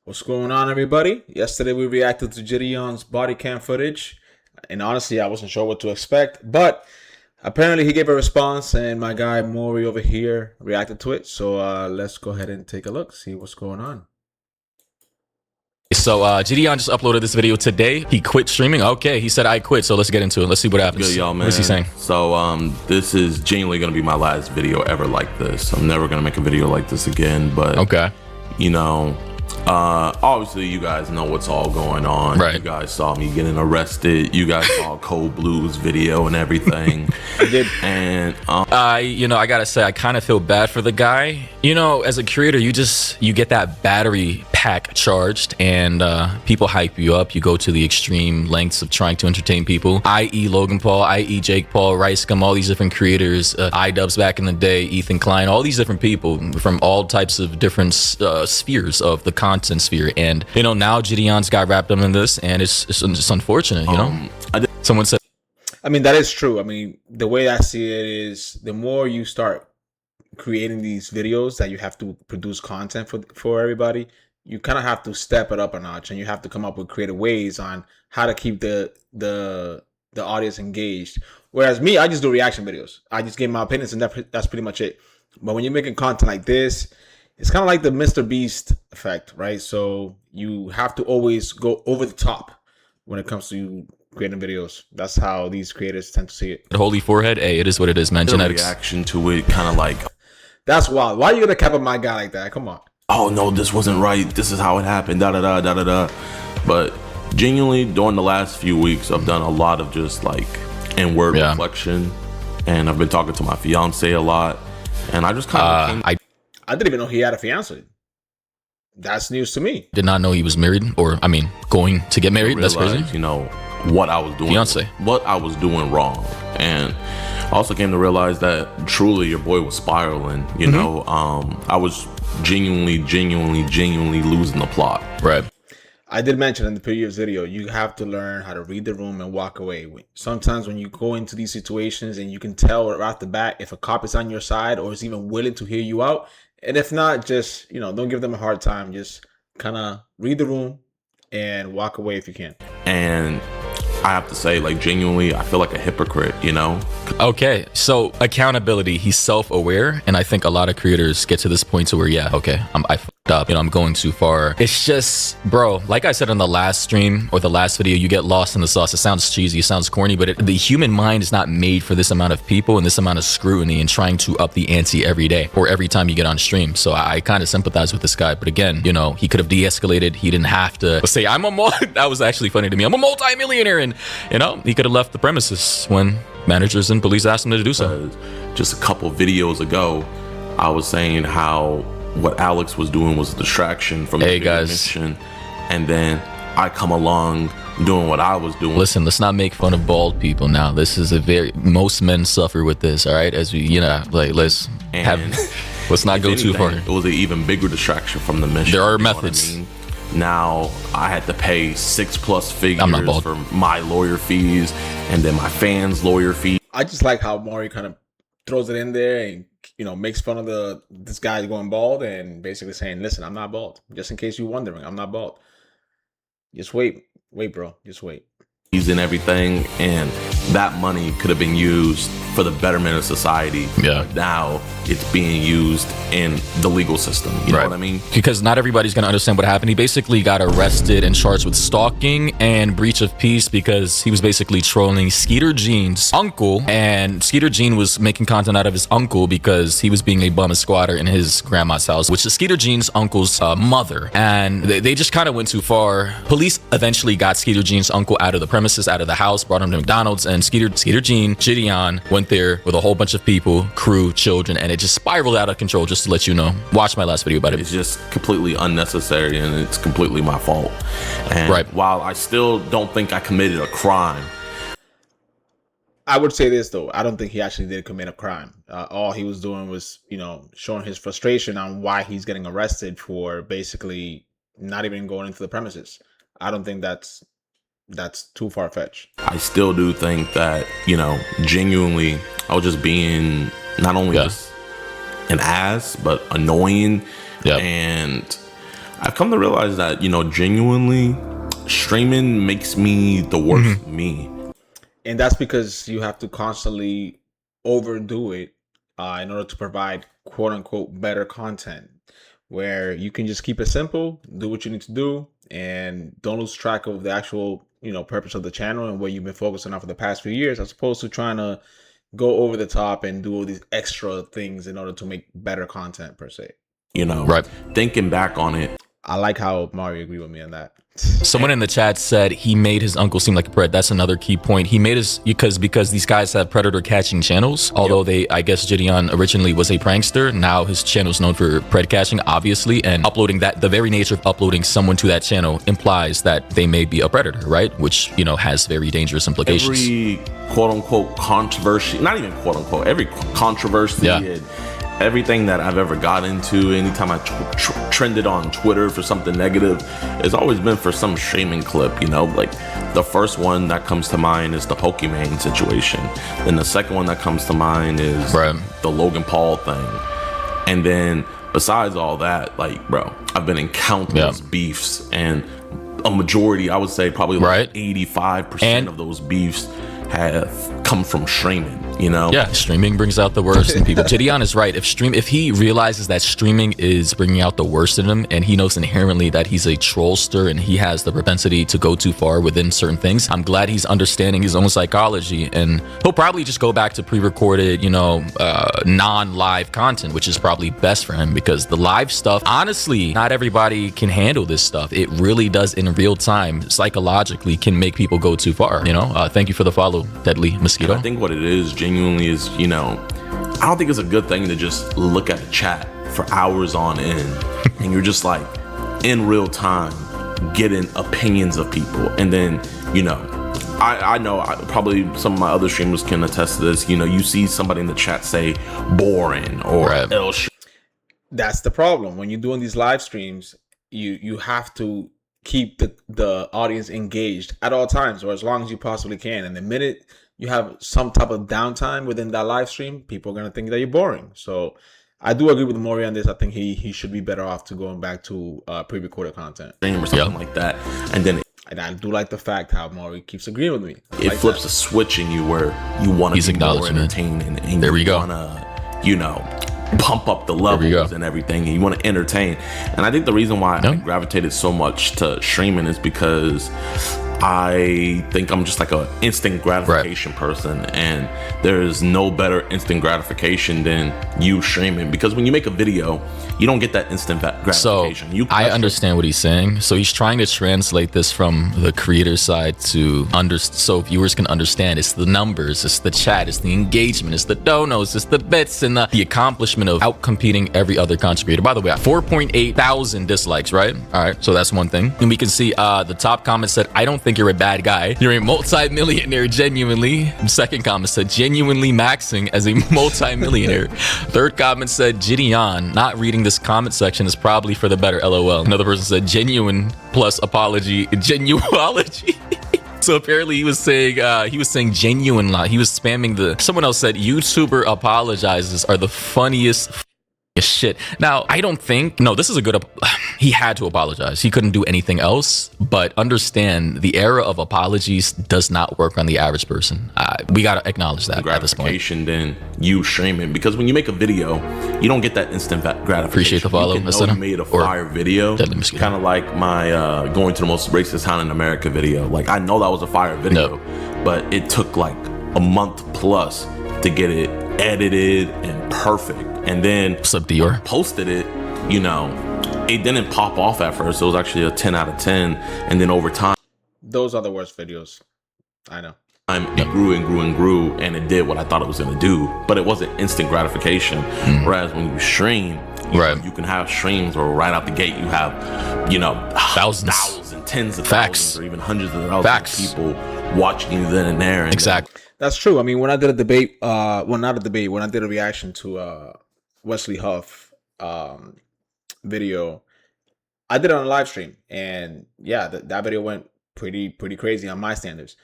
What's going on, everybody? Yesterday we reacted to JiDion's body cam footage, and honestly, I wasn't sure what to expect, but apparently he gave a response, and my guy Maury over here reacted to it. So let's go ahead and take a look, see what's going on. So JiDion just uploaded this video today. He quit streaming. Okay, he said I quit. So let's get into it. Let's see what happens. Good, y'all, man. What's he saying? So this is genuinely gonna be my last video ever like this. I'm never gonna make a video like this again. But okay, you know, obviously you guys know what's all going on. Right. You guys saw me getting arrested. You guys saw Cold Blues video and everything. I did. And I gotta say, I kind of feel bad for the guy. You know, as a creator, you get that battery pack charged, and people hype you up. You go to the extreme lengths of trying to entertain people, i.e. Logan Paul, i.e. Jake Paul, Rice Gum, all these different creators, iDubbbz back in the day, Ethan Klein, all these different people from all types of different spheres of the content sphere. And you know, now JiDion's got wrapped up in this, and it's unfortunate. You know, someone said, I mean, that is true. I mean, the way I see it is, the more you start creating these videos that you have to produce content for everybody, you kind of have to step it up a notch, and you have to come up with creative ways on how to keep the audience engaged. Whereas me, I just do reaction videos. I just give my opinions, and that's pretty much it. But when you're making content like this, it's kind of like the Mr. Beast effect, right? So you have to always go over the top when it comes to creating videos. That's how these creators tend to see it. holy forehead. Hey, it is what it is, man. the Genetics. reaction to it, kind of like, That's wild. Why are you gonna cap up my guy like that? Come on. oh no, this wasn't right. This is how it happened. Da da da da da da. But genuinely, during the last few weeks, I've done a lot of just like inward reflection, and I've been talking to my fiance a lot, and I just kind of I didn't even know he had a fiance. That's news to me. did not know he was married, or I mean, going to get married. That's crazy. you know, what I was doing, Fiance. what I was doing wrong, and I also came to realize that truly your boy was spiraling. You know, I was genuinely losing the plot. Right. I did mention in the previous video, you have to learn how to read the room and walk away. Sometimes when you go into these situations and you can tell right off the bat if a cop is on your side or is even willing to hear you out. And if not, just, you know, don't give them a hard time. Just kind of read the room and walk away if you can. And I have to say, like, genuinely, I feel like a hypocrite, you know? Okay, so accountability. He's self-aware, and I think a lot of creators get to this point to where, yeah, okay, I fucked up, you know, I'm going too far. It's just, bro, like I said in the last stream or the last video, you get lost in the sauce. It sounds cheesy, it sounds corny, but the human mind is not made for this amount of people and this amount of scrutiny and trying to up the ante every day or every time you get on stream. So I kind of sympathize with this guy, but again, you know, he could have de-escalated. He didn't have to say, that was actually funny to me. I'm a multi-millionaire, and you know, he could have left the premises when managers and police asked him to do so. Just a couple videos ago, I was saying how what Alex was doing was a distraction from the bigger mission, and then I come along doing what I was doing. Listen, let's not make fun of bald people now. This is most men suffer with this, all right? As we, you know, like, let's not go too far. It was an even bigger distraction from the mission. There are methods. Now I had to pay 6+ figures for my lawyer fees, and then my fans' lawyer fees. I just like how Maury kind of throws it in there and, you know, makes fun of this guy going bald and basically saying, listen, I'm not bald. Just in case you're wondering, I'm not bald. Just wait, bro. Just wait. And everything, and that money could have been used for the betterment of society. Yeah. Now it's being used in the legal system. You know what I mean? Because not everybody's gonna understand what happened. He basically got arrested and charged with stalking and breach of peace because he was basically trolling Skeeter Jean's uncle, and Skeeter Jean was making content out of his uncle because he was being a bum and squatter in his grandma's house, which is Skeeter Jean's uncle's mother. And they just kind of went too far. Police eventually got Skeeter Jean's uncle out of the premises, out of the house, brought him to McDonald's, and Skeeter Jean, JiDion went there with a whole bunch of people, crew, children, and it just spiraled out of control. Just to let you know, watch my last video about it. It's just completely unnecessary, and it's completely my fault. And while I still don't think I committed a crime, I would say this though, I don't think he actually did commit a crime. All he was doing was, you know, showing his frustration on why he's getting arrested for basically not even going into the premises. I don't think that's too far-fetched. I still do think that, you know, genuinely, I was just being not only just an ass, but annoying. And I've come to realize that, genuinely streaming makes me the worst me. And that's because you have to constantly overdo it in order to provide quote unquote better content, where you can just keep it simple, do what you need to do, and don't lose track of the actual purpose of the channel and what you've been focusing on for the past few years, as opposed to trying to go over the top and do all these extra things in order to make better content per se. Right. Thinking back on it, I like how Mario agreed with me on that. Someone in the chat said he made his uncle seem like a pred. That's another key point. He made his because these guys have predator catching channels. Although I guess JiDion originally was a prankster. Now his channel is known for pred catching, obviously, and uploading that. The very nature of uploading someone to that channel implies that they may be a predator, right? Which has very dangerous implications. Every quote unquote controversy, not even quote unquote, every controversy. And everything that I've ever got into, anytime I trended on Twitter for something negative, it's always been for some streaming clip, like the first one that comes to mind is the Pokemon situation. Then the second one that comes to mind is the Logan Paul thing. And then besides all that, like, bro, I've been in countless beefs, and a majority, I would say probably like 85% of those beefs have come from streaming, streaming brings out the worst in people. JiDion is right. If he realizes that streaming is bringing out the worst in him, and he knows inherently that he's a trollster and he has the propensity to go too far within certain things, I'm glad he's understanding his own psychology, and he'll probably just go back to pre-recorded, non-live content, which is probably best for him, because the live stuff, honestly, not everybody can handle this stuff. It really does in real time, psychologically, can make people go too far. Thank you for the follow, Deadly Mosquito. I think what it is genuinely is, I don't think it's a good thing to just look at a chat for hours on end and you're just like in real time getting opinions of people. And then, I know probably some of my other streamers can attest to this. You see somebody in the chat say boring or L shit. That's the problem. When you're doing these live streams, you have to keep the audience engaged at all times, or as long as you possibly can. And the minute you have some type of downtime within that live stream, people are going to think that you're boring. So I do agree with Maury on this. I think he should be better off to going back to pre-recorded content or something like that. And then I do like the fact how Maury keeps agreeing with me. It like flips a switch in you where you want to be more entertaining, and there we go. Want to pump up the levels and everything, and you want to entertain. And I think the reason why I gravitated so much to streaming is because I think I'm just like a instant gratification person, and there's no better instant gratification than you streaming, because when you make a video, you don't get that instant gratification. So I understand what he's saying. So he's trying to translate this from the creator side to so viewers can understand. It's the numbers, it's the chat, it's the engagement, it's the donos, it's the bits, and the accomplishment of out-competing every other content creator. By the way, 4.8 thousand dislikes, right? All right, so that's one thing. And we can see the top comment said, I don't think you're a bad guy. You're a multi-millionaire, genuinely. Second comment said, genuinely maxing as a multi-millionaire. Third comment said, JiDion, not reading this comment section is probably for the better, LOL. Another person said, genuine plus apology, genuology. So apparently he was saying genuine. He was spamming someone else said, YouTuber apologizes are the funniest shit. Now, I don't think, this is a good, he had to apologize. He couldn't do anything else, but understand the era of apologies does not work on the average person. We got to acknowledge that at this point. Then you streaming, because when you make a video, you don't get that instant gratification. Appreciate the follow. You made a fire video, kind of like my going to the most racist town in America video. Like, I know that was a fire video, but it took like a month plus to get it edited and perfect. And then posted it, it didn't pop off at first. It was actually a 10 out of 10. And then over time, those are the worst videos. I know. It grew and grew and grew, and it did what I thought it was going to do, but it wasn't instant gratification. Whereas when you stream, you can have streams where right out the gate you have, thousands, tens of thousands, or even hundreds of thousands of people watching you then and there. And exactly. That's true. I mean, when I did a debate, when I did a reaction to Wesley Huff video, I did it on a live stream, and yeah, that video went pretty crazy on my standards.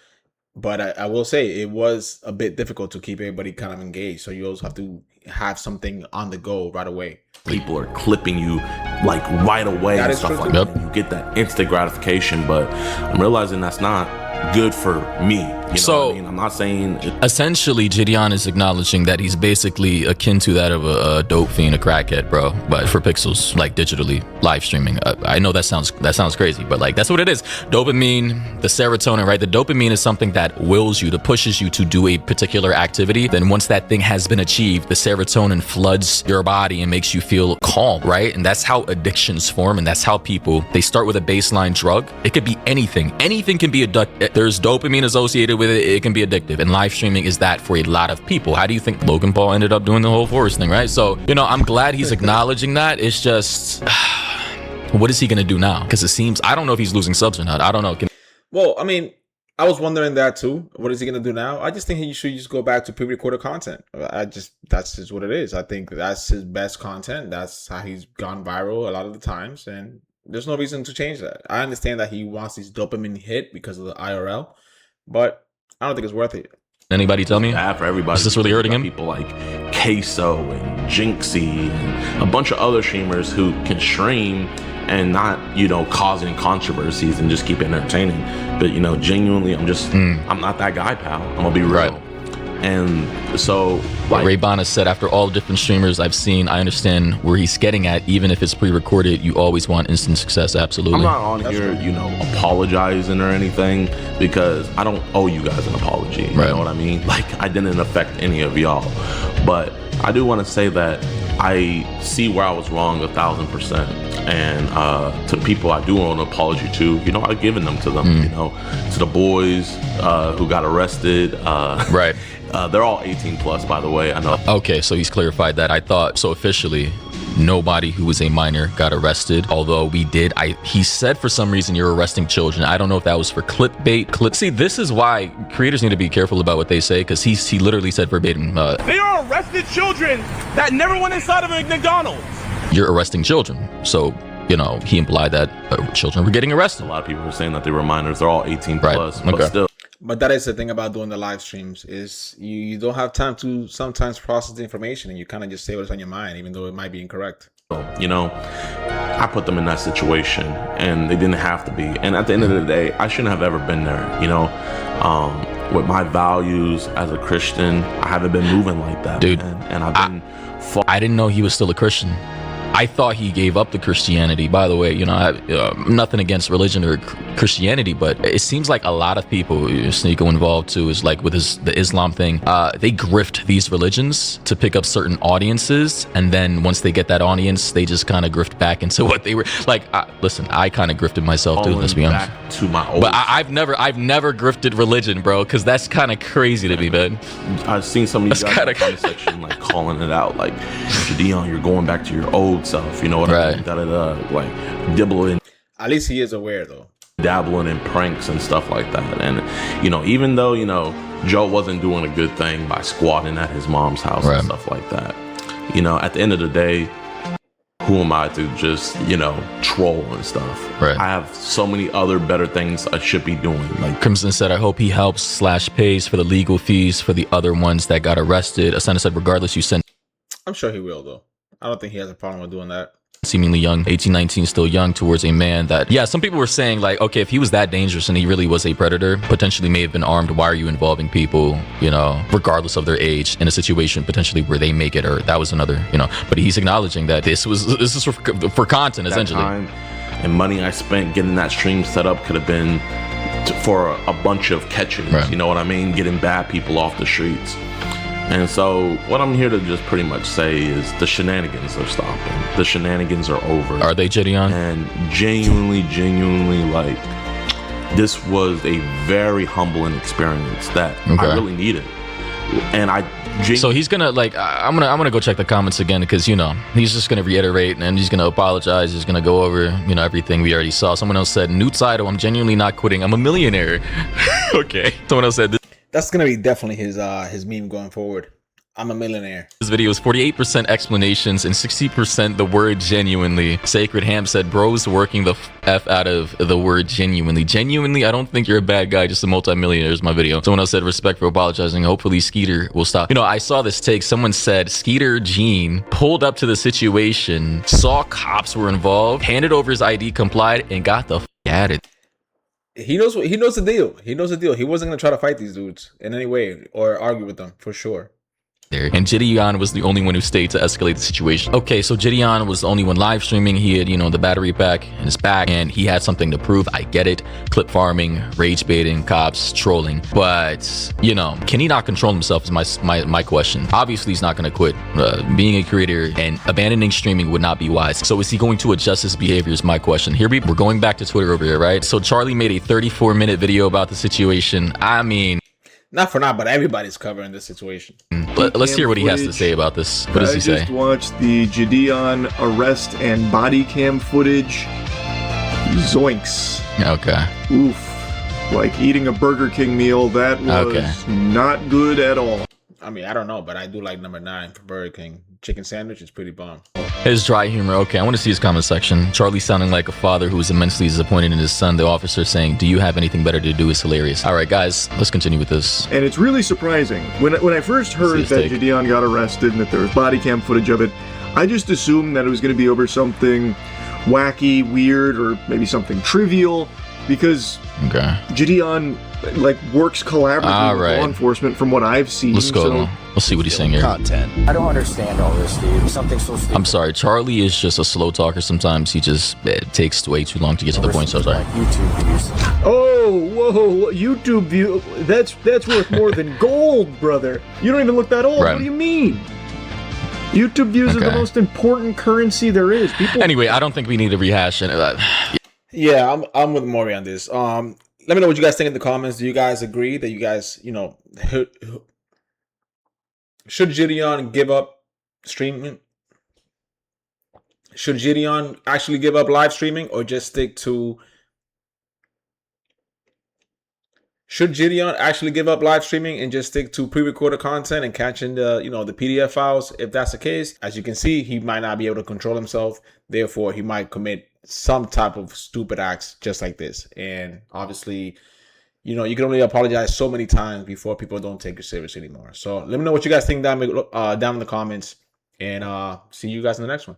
But I will say it was a bit difficult to keep everybody kind of engaged. So you also have to have something on the go right away. People are clipping you like right away and stuff like that. You get that instant gratification, but I'm realizing that's not good for me. You know what I mean? I'm not saying essentially JiDion is acknowledging that he's basically akin to that of a dope fiend, a crackhead, bro, but for pixels, like digitally live streaming. I know that sounds crazy, but like that's what it is. Dopamine, the serotonin, right? The dopamine is something that wills you, to pushes you to do a particular activity. Then once that thing has been achieved, the serotonin floods your body and makes you feel calm, right? And that's how addictions form, and that's how people, they start with a baseline drug. It could be anything. Anything can be addictive. There's dopamine associated with it. It can be addictive, and live streaming is that for a lot of people. How do you think Logan Paul ended up doing the whole Forest thing, right? So, you know, I'm glad he's acknowledging that. It's just, what is he gonna do now? Because it seems, I don't know if he's losing subs or not. I don't know. Well, I mean, I was wondering that too. What is he gonna do now? I just think he should just go back to pre-recorded content. That's just what it is. I think that's his best content. That's how he's gone viral a lot of the times, and there's no reason to change that. I understand that he wants this dopamine hit because of the IRL, but I don't think it's worth it. Anybody tell me? Bad for everybody. Is this really hurting him? People like Queso and Jinxie and a bunch of other streamers who can stream and not, you know, causing controversies and just keep it entertaining. But, you know, genuinely, I'm not that guy, pal. I'm gonna be real. Right. And so, like, Ray Bonner said, after all the different streamers I've seen, I understand where he's getting at. Even if it's pre-recorded, you always want instant success. Absolutely. I'm not on here, you know, apologizing or anything, because I don't owe you guys an apology. You know what I mean? Like, I didn't affect any of y'all. But I do want to say that I see where I was wrong 1,000%. And to people I do owe an apology to, you know, I've given them to them, you know, to the boys who got arrested. Right. They're all 18 plus, by the way. I know. Okay, so he's clarified that. I thought, so officially, nobody who was a minor got arrested. Although we did, he said for some reason you're arresting children. I don't know if that was for clickbait. See, this is why creators need to be careful about what they say, because he literally said verbatim. They are arrested children that never went inside of a McDonald's. You're arresting children. So, you know, he implied that children were getting arrested. A lot of people were saying that they were minors. They're all 18 plus, but still. But that is the thing about doing the live streams, is you don't have time to sometimes process the information, and you kind of just say what's on your mind, even though it might be incorrect. You know, I put them in that situation, and they didn't have to be. And at the end of the day, I shouldn't have ever been there. You know, with my values as a Christian, I haven't been moving like that, dude. And I've been. I didn't know he was still a Christian. I thought he gave up the Christianity. By the way, you know, I have nothing against religion or Christianity, but it seems like a lot of people, Sneeko involved too, is like with the Islam thing. They grift these religions to pick up certain audiences, and then once they get that audience, they just kind of grift back into what they were like. Listen, I kind of grifted myself too. Let's be honest. To my old but I've never grifted religion, bro, because that's kind of crazy to me, man. I've seen some of you guys in the comment section like calling it out, like, JiDion, you're going back to your old self, you know what I mean? Like dibbling. At least he is aware, though. Dabbling in pranks and stuff like that. And, you know, even though, you know, Joe wasn't doing a good thing by squatting at his mom's house and stuff like that, you know, at the end of the day, who am I to just, you know, troll and stuff? I have so many other better things I should be doing. Like Crimson said, I hope he helps / pays for the legal fees for the other ones that got arrested. Asana said, regardless, you send. I'm sure he will, though. I don't think he has a problem with doing that. Seemingly young, 18, 19, still young towards a man that, yeah, some people were saying like, okay, if he was that dangerous and he really was a predator, potentially may have been armed, why are you involving people, you know, regardless of their age, in a situation potentially where they make it, or that was another, you know, but he's acknowledging that this is for content, essentially. Time and money I spent getting that stream set up could have been for a bunch of catches, you know what I mean? Getting bad people off the streets. And so what I'm here to just pretty much say is the shenanigans are stopping. The shenanigans are over. Are they, JiDion? And genuinely, like, this was a very humbling experience that I really needed. And so he's gonna, like, I'm gonna go check the comments again, because, you know, he's just gonna reiterate and he's gonna apologize. He's gonna go over, you know, everything we already saw. Someone else said, Newt Saito, I'm genuinely not quitting. I'm a millionaire. Okay. Someone else said this. That's gonna be definitely his meme going forward. I'm a millionaire. This video is 48% explanations and 60% the word genuinely. Sacred Ham said, bro's working the F out of the word genuinely. Genuinely, I don't think you're a bad guy, just a multi-millionaire is my video. Someone else said, respect for apologizing. Hopefully Skeeter will stop. You know, I saw this take. Someone said, Skeeter Gene pulled up to the situation, saw cops were involved, handed over his ID, complied, and got the f at it. He knows the deal. He knows the deal. He wasn't going to try to fight these dudes in any way or argue with them, for sure. There. And JiDion was the only one who stayed to escalate the situation. Okay, so JiDion was the only one live streaming. He had, you know, the battery pack in his back, and he had something to prove. I get it. Clip farming, rage baiting, cops, trolling. But, you know, can he not control himself is my question. Obviously, he's not going to quit. Being a creator and abandoning streaming would not be wise. So is he going to adjust his behavior is my question. Here we're going back to Twitter over here, right? So Charlie made a 34-minute video about the situation. I mean... Not for now, but everybody's covering this situation. Let's hear what he has to say about this. What does he say? I just watched the JiDion arrest and body cam footage. Zoinks. Okay. Oof. Like eating a Burger King meal. That was not good at all. I mean, I don't know, but I do like number 9 for Burger King. Chicken sandwich is pretty bomb. His dry humor. Okay, I want to see his comment section. Charlie sounding like a father who is immensely disappointed in his son. The officer saying, do you have anything better to do is hilarious. All right, guys, let's continue with this. And it's really surprising. When I first heard that JiDion got arrested and that there was body cam footage of it, I just assumed that it was going to be over something wacky, weird, or maybe something trivial, because JiDion like works collaboratively with law enforcement from what I've seen. Let's go. Let's see what he's saying here. Content. I don't understand all this, dude. Something so stupid. I'm sorry, Charlie is just a slow talker. Sometimes he just takes way too long to get to the point. So sorry. Like YouTube views. Oh, whoa, YouTube view. That's worth more than gold, brother. You don't even look that old. Right. What do you mean? YouTube views are the most important currency there is. People. Anyway, I don't think we need to rehash it. Yeah, I'm with Maury on this. Let me know what you guys think in the comments. Do you guys agree that you guys, you know, should JiDion give up streaming? Should JiDion actually give up live streaming or just stick to... Should JiDion actually give up live streaming and just stick to pre-recorded content and catching the, you know, the PDF files? If that's the case, as you can see, he might not be able to control himself. Therefore, he might commit some type of stupid acts just like this. And obviously, you know, you can only apologize so many times before people don't take you serious anymore. So let me know what you guys think down in the comments, and see you guys in the next one.